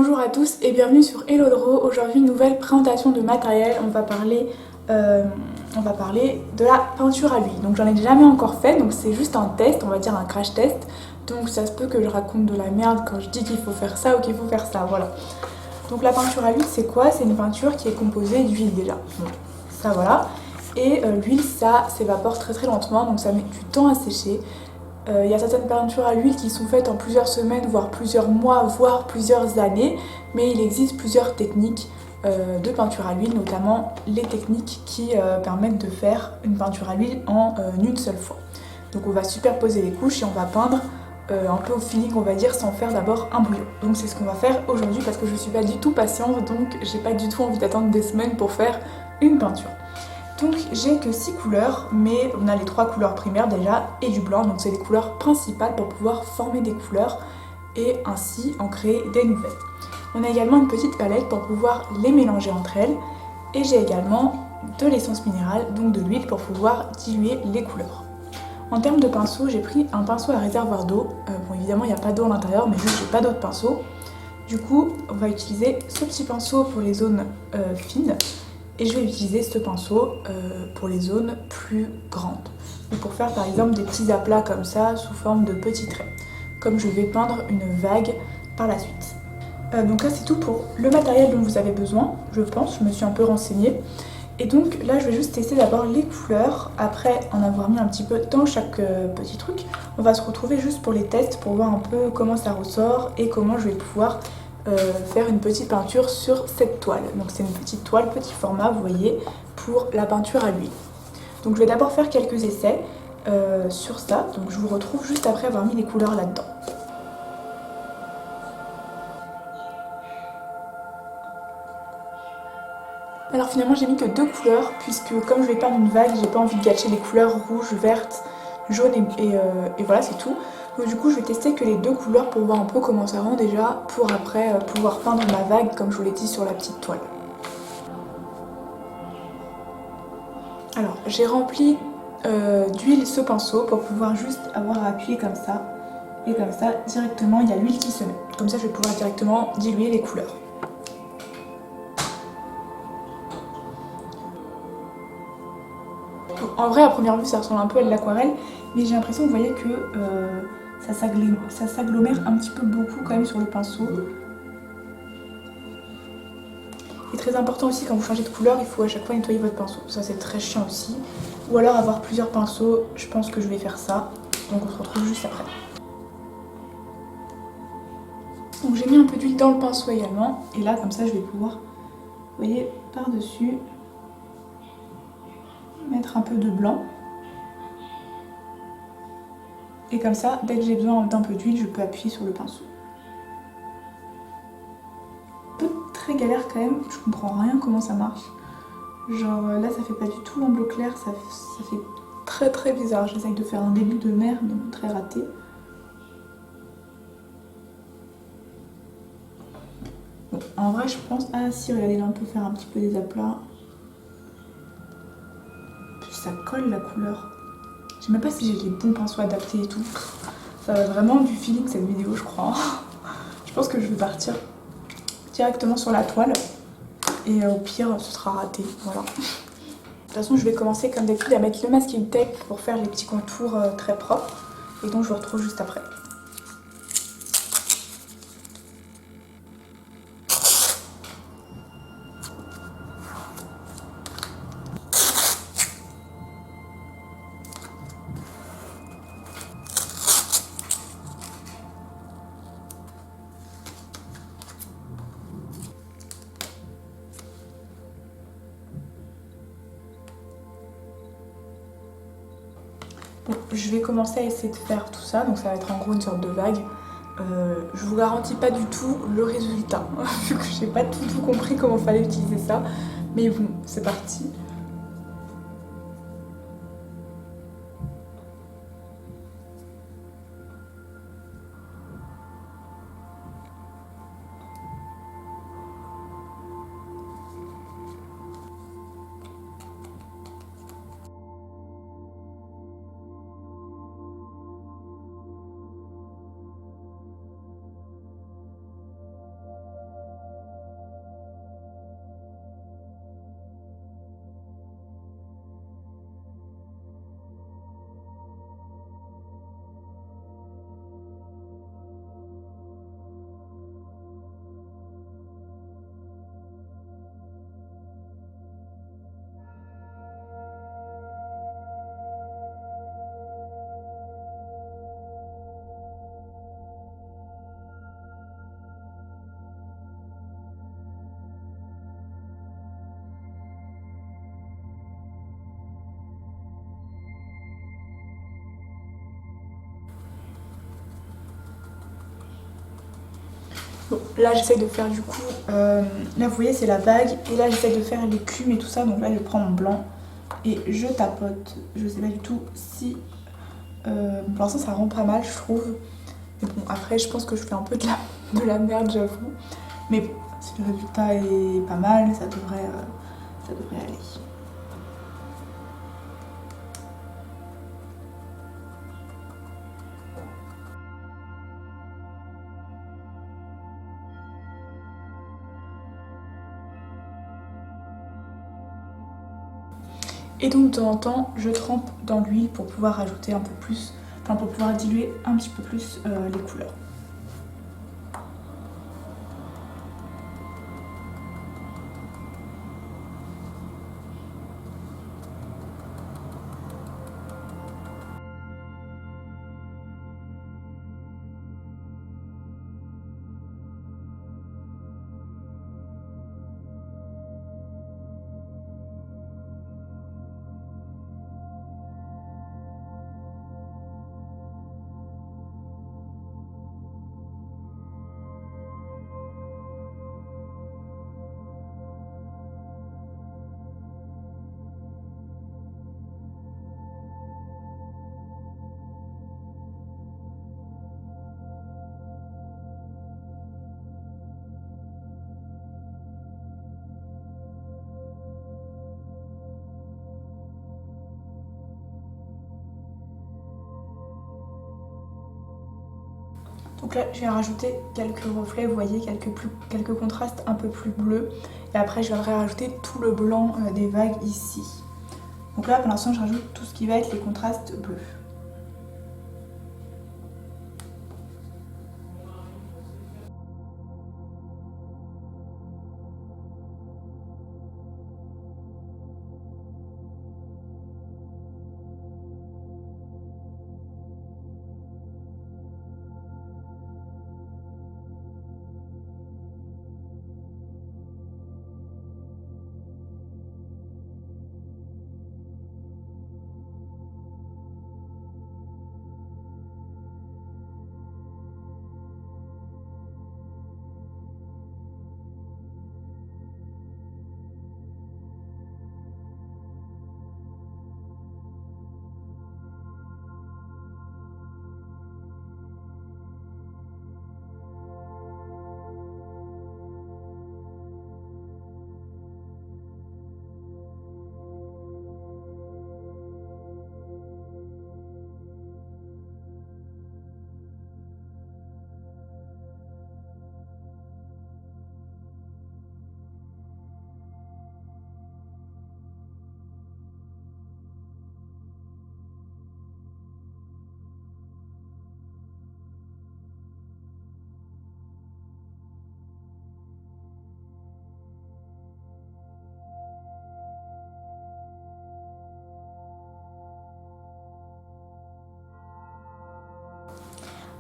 Bonjour à tous et bienvenue sur Hello Draw. Aujourd'hui, nouvelle présentation de matériel. On va parler de la peinture à l'huile. Donc j'en ai jamais encore fait, donc c'est juste un test, on va dire un crash test. Donc ça se peut que je raconte de la merde quand je dis qu'il faut faire ça ou qu'il faut faire ça, voilà. Donc la peinture à l'huile, c'est quoi? C'est une peinture qui est composée d'huile déjà. Donc ça voilà. Et l'huile, ça s'évapore très très lentement, donc ça met du temps à sécher. Il y a certaines peintures à l'huile qui sont faites en plusieurs semaines, voire plusieurs mois, voire plusieurs années, mais il existe plusieurs techniques de peinture à l'huile, notamment les techniques qui permettent de faire une peinture à l'huile en une seule fois. Donc on va superposer les couches et on va peindre un peu au feeling, on va dire, sans faire d'abord un brouillon. Donc c'est ce qu'on va faire aujourd'hui parce que je suis pas du tout patiente, donc j'ai pas du tout envie d'attendre des semaines pour faire une peinture. Donc j'ai que 6 couleurs, mais on a les 3 couleurs primaires déjà et du blanc, donc c'est les couleurs principales pour pouvoir former des couleurs et ainsi en créer des nouvelles. On a également une petite palette pour pouvoir les mélanger entre elles et j'ai également de l'essence minérale, donc de l'huile pour pouvoir diluer les couleurs. En termes de pinceau, j'ai pris un pinceau à réservoir d'eau. Bon évidemment il n'y a pas d'eau à l'intérieur, mais juste j'ai pas d'autres pinceaux. Du coup on va utiliser ce petit pinceau pour les zones fines. Et je vais utiliser ce pinceau pour les zones plus grandes. Donc pour faire par exemple des petits aplats comme ça sous forme de petits traits. Comme je vais peindre une vague par la suite. Donc là c'est tout pour le matériel dont vous avez besoin, je pense, je me suis un peu renseignée. Et donc là je vais juste tester d'abord les couleurs, après en avoir mis un petit peu dans chaque petit truc. On va se retrouver juste pour les tests pour voir un peu comment ça ressort et comment je vais pouvoir faire une petite peinture sur cette toile. Donc c'est une petite toile, petit format, vous voyez, pour la peinture à l'huile. Donc je vais d'abord faire quelques essais sur ça, donc je vous retrouve juste après avoir mis les couleurs là-dedans. Alors finalement j'ai mis que 2 couleurs, puisque comme je vais peindre une vague, j'ai pas envie de gâcher les couleurs rouge, verte, jaune et voilà c'est tout. Donc du coup je vais tester que les 2 couleurs pour voir un peu comment ça rend déjà, pour après pouvoir peindre ma vague comme je vous l'ai dit sur la petite toile. Alors j'ai rempli d'huile ce pinceau pour pouvoir juste avoir à appuyer comme ça. Et comme ça directement il y a l'huile qui se met. Comme ça je vais pouvoir directement diluer les couleurs. En vrai, à première vue, ça ressemble un peu à de l'aquarelle, mais j'ai l'impression, vous voyez, que ça s'agglomère un petit peu beaucoup quand même sur le pinceau. Et très important aussi, quand vous changez de couleur, il faut à chaque fois nettoyer votre pinceau. Ça, c'est très chiant aussi. Ou alors avoir plusieurs pinceaux, je pense que je vais faire ça. Donc on se retrouve juste après. Donc j'ai mis un peu d'huile dans le pinceau également. Et là, comme ça, je vais pouvoir, vous voyez, par-dessus, mettre un peu de blanc. Et comme ça, dès que j'ai besoin d'un peu d'huile, je peux appuyer sur le pinceau. Très galère quand même, je comprends rien comment ça marche. Genre là ça fait pas du tout en bleu clair, ça fait très très bizarre. J'essaye de faire un début de mer mais très raté. Bon, en vrai je pense... Ah si, regardez là on peut faire un petit peu des aplats. Puis ça colle la couleur. Je sais même pas si j'ai les bons pinceaux adaptés et tout. Ça va vraiment du feeling cette vidéo je crois. Je pense que je vais partir directement sur la toile. Et au pire ce sera raté, voilà. De toute façon, je vais commencer comme d'habitude à mettre le masking tape pour faire les petits contours très propres. Et donc je vous retrouve juste après. Bon, je vais commencer à essayer de faire tout ça, donc ça va être en gros une sorte de vague. Je vous garantis pas du tout le résultat, vu que j'ai pas tout compris comment fallait utiliser ça. Mais bon, c'est parti. Bon, là j'essaie de faire du coup, là vous voyez c'est la bague, et là j'essaie de faire l'écume et tout ça, donc là je prends mon blanc et je tapote. Je sais pas du tout si, pour l'instant ça rend pas mal je trouve, mais bon après je pense que je fais un peu de la merde j'avoue, mais bon, si le résultat est pas mal, ça devrait aller. Et donc de temps en temps, je trempe dans l'huile pour pouvoir ajouter un peu plus, enfin pour pouvoir diluer un petit peu plus les couleurs. Donc là, je viens rajouter quelques reflets, vous voyez, quelques contrastes un peu plus bleus. Et après, je viendrai rajouter tout le blanc des vagues ici. Donc là, pour l'instant, je rajoute tout ce qui va être les contrastes bleus.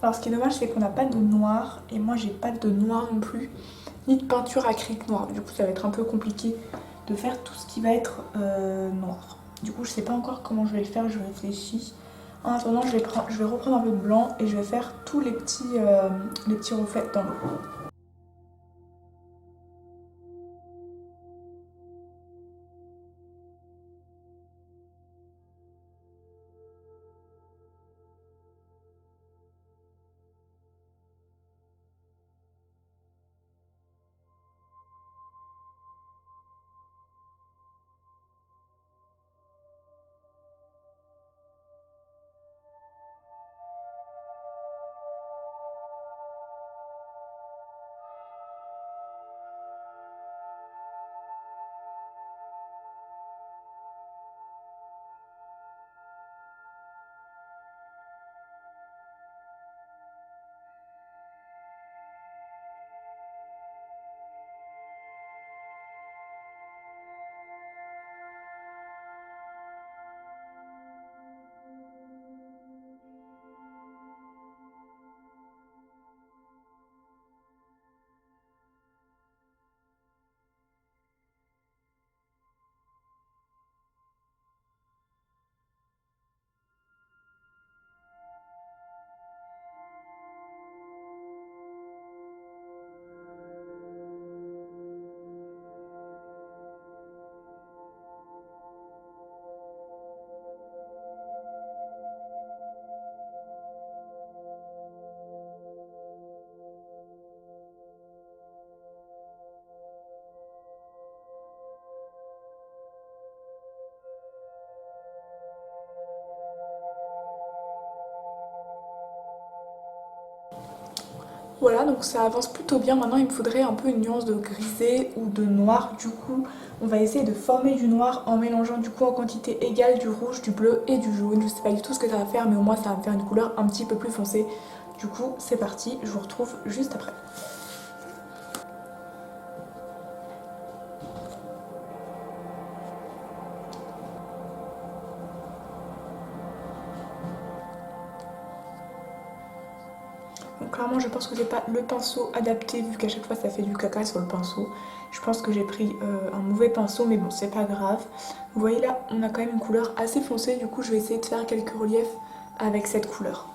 Alors ce qui est dommage, c'est qu'on n'a pas de noir. Et moi, j'ai pas de noir non plus, ni de peinture acrylique noire. Du coup, ça va être un peu compliqué de faire tout ce qui va être noir. Du coup, je sais pas encore comment je vais le faire, je réfléchis. En attendant, je vais reprendre un peu de blanc et je vais faire tous les petits reflets dans l'eau. Voilà, donc ça avance plutôt bien. Maintenant, il me faudrait un peu une nuance de grisé ou de noir. Du coup, on va essayer de former du noir en mélangeant du coup en quantité égale du rouge, du bleu et du jaune. Je sais pas du tout ce que ça va faire, mais au moins ça va me faire une couleur un petit peu plus foncée. Du coup, c'est parti, je vous retrouve juste après. Donc clairement, je pense que c'est pas le pinceau adapté vu qu'à chaque fois ça fait du caca sur le pinceau. Je pense que j'ai pris un mauvais pinceau, mais bon, c'est pas grave. Vous voyez là, on a quand même une couleur assez foncée. Du coup, je vais essayer de faire quelques reliefs avec cette couleur.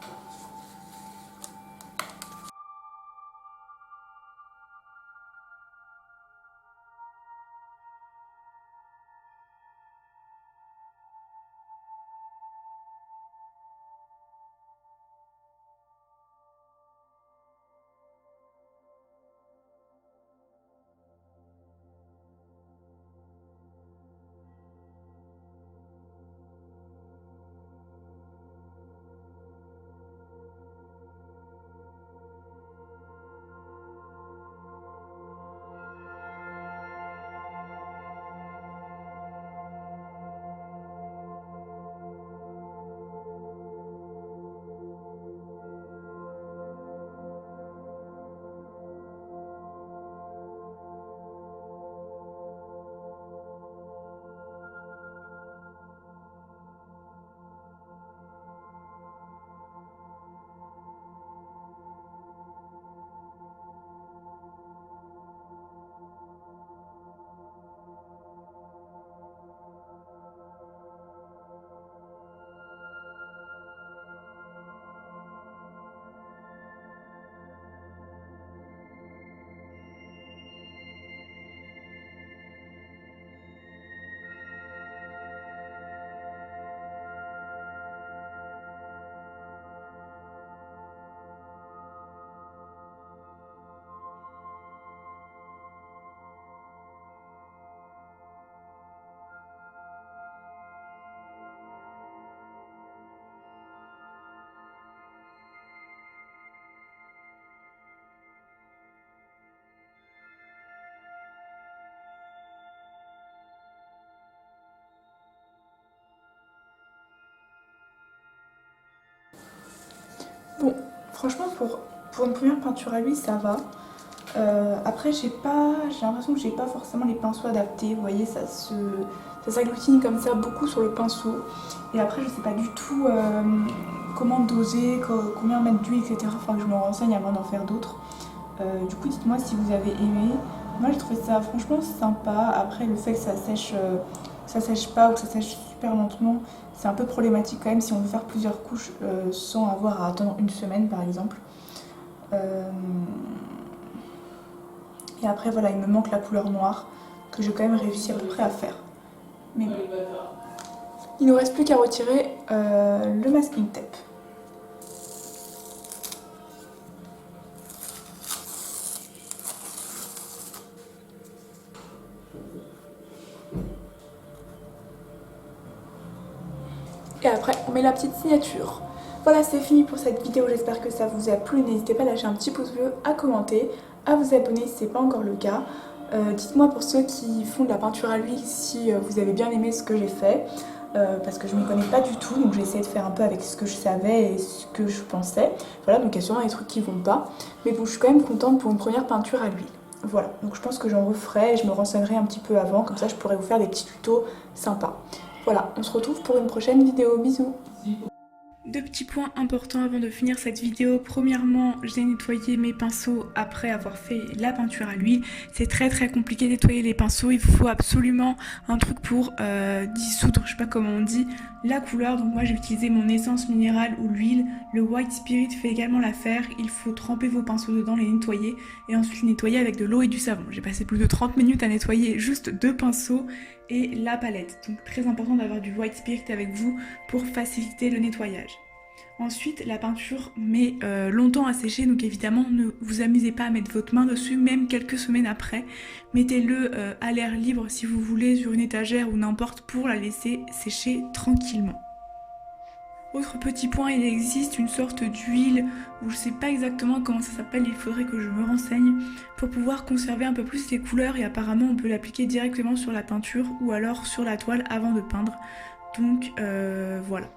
Bon, franchement, pour une première peinture à l'huile, ça va. Après, j'ai l'impression que j'ai pas forcément les pinceaux adaptés. Vous voyez, ça s'agglutine comme ça beaucoup sur le pinceau. Et après, je sais pas du tout comment doser, combien mettre d'huile, etc. Enfin, je me renseigne avant d'en faire d'autres. Du coup, dites-moi si vous avez aimé. Moi, j'ai trouvé ça franchement sympa. Après, le fait que ça sèche pas ou que ça sèche super lentement, c'est un peu problématique quand même si on veut faire plusieurs couches sans avoir à attendre une semaine, par exemple. Et après, voilà, il me manque la couleur noire que j'ai quand même réussi à peu près à faire. Mais bon. Il nous reste plus qu'à retirer le masking tape. Et après, on met la petite signature. Voilà, c'est fini pour cette vidéo. J'espère que ça vous a plu. N'hésitez pas à lâcher un petit pouce bleu, à commenter, à vous abonner si ce n'est pas encore le cas. Dites-moi pour ceux qui font de la peinture à l'huile si vous avez bien aimé ce que j'ai fait. Parce que je ne m'y connais pas du tout, donc j'ai essayé de faire un peu avec ce que je savais et ce que je pensais. Voilà, donc il y a sûrement des trucs qui vont pas. Mais bon, je suis quand même contente pour une première peinture à l'huile. Voilà, donc je pense que j'en referai et je me renseignerai un petit peu avant, comme ça je pourrais vous faire des petits tutos sympas. Voilà, on se retrouve pour une prochaine vidéo. Bisous. Deux petits points importants avant de finir cette vidéo. Premièrement, j'ai nettoyé mes pinceaux après avoir fait la peinture à l'huile. C'est très compliqué de nettoyer les pinceaux. Il faut absolument un truc pour dissoudre, je sais pas comment on dit, la couleur. Donc moi j'ai utilisé mon essence minérale ou l'huile. Le White Spirit fait également l'affaire. Il faut tremper vos pinceaux dedans, les nettoyer et ensuite les nettoyer avec de l'eau et du savon. J'ai passé plus de 30 minutes à nettoyer juste 2 pinceaux et la palette. Donc très important d'avoir du White Spirit avec vous pour faciliter le nettoyage. Ensuite, la peinture met longtemps à sécher, donc évidemment ne vous amusez pas à mettre votre main dessus, même quelques semaines après. Mettez-le à l'air libre si vous voulez, sur une étagère ou n'importe, pour la laisser sécher tranquillement. Autre petit point, il existe une sorte d'huile, ou je sais pas exactement comment ça s'appelle, il faudrait que je me renseigne, pour pouvoir conserver un peu plus les couleurs et apparemment on peut l'appliquer directement sur la peinture ou alors sur la toile avant de peindre. Donc voilà.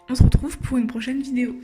On se retrouve pour une prochaine vidéo.